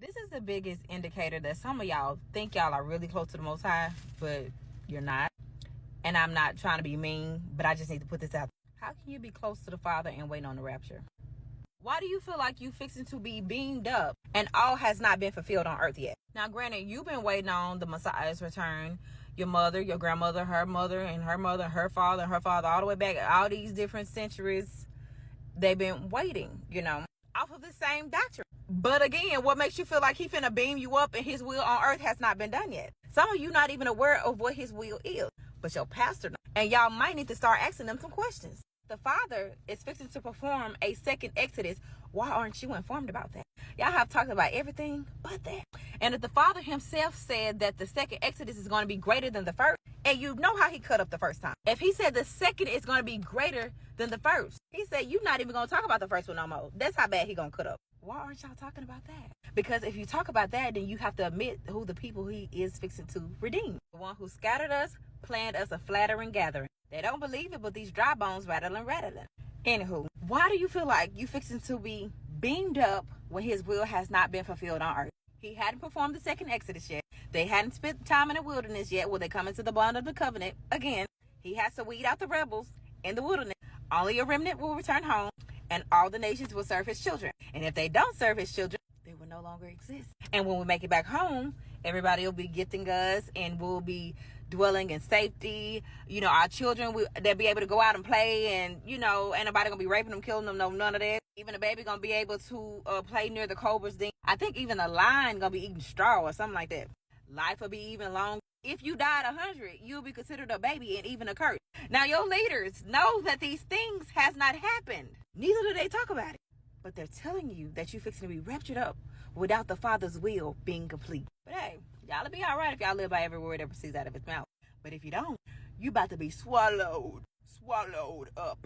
This is the biggest indicator that some of y'all think y'all are really close to the Most High, but you're not. And I'm not trying to be mean, but I just need to put this out. How can you be close to the Father and wait on the rapture? Why do you feel like you fixing to be beamed up and all has not been fulfilled on earth yet? Now, granted, you've been waiting on the Messiah's return. Your mother, your grandmother, her mother, and her mother, her father, all the way back, all these different centuries, they've been waiting, off of the same doctrine. But again, what makes you feel like he finna beam you up and his will on earth has not been done yet? Some of you not even aware of what his will is, but your pastor knows. And y'all might need to start asking them some questions. The Father is fixing to perform a second Exodus. Why aren't you informed about that? Y'all have talked about everything but that. And if the Father himself said that the second Exodus is going to be greater than the first, and you know how he cut up the first time. If he said the second is going to be greater than the first, he said you're not even going to talk about the first one no more. That's how bad he going to cut up. Why aren't y'all talking about that? Because if you talk about that, then you have to admit who the people he is fixing to redeem. The one who scattered us, planned us a flattering gathering. They don't believe it, but these dry bones rattling. Anywho, why do you feel like you fixing to be beamed up when his will has not been fulfilled on earth? He hadn't performed the second Exodus yet. They hadn't spent time in the wilderness yet where they come into the bond of the covenant. Again, he has to weed out the rebels in the wilderness. Only a remnant will return home, and all the nations will serve his children. And if they don't serve his children, they will no longer exist. And when we make it back home, everybody will be gifting us and we'll be dwelling in safety. Our children, they'll be able to go out and play, and ain't nobody gonna be raping them, killing them, no, none of that. Even the baby gonna be able to play near the cobra's den. I think even the lion gonna be eating straw or something like that. Life will be even long. If you died 100, you'll be considered a baby and even a curse. Now your leaders know that these things has not happened. Neither do they talk about it. But they're telling you that you're fixing to be raptured up without the Father's will being complete. But hey, y'all will be all right if y'all live by every word that proceeds out of his mouth. But if you don't, you about to be swallowed up.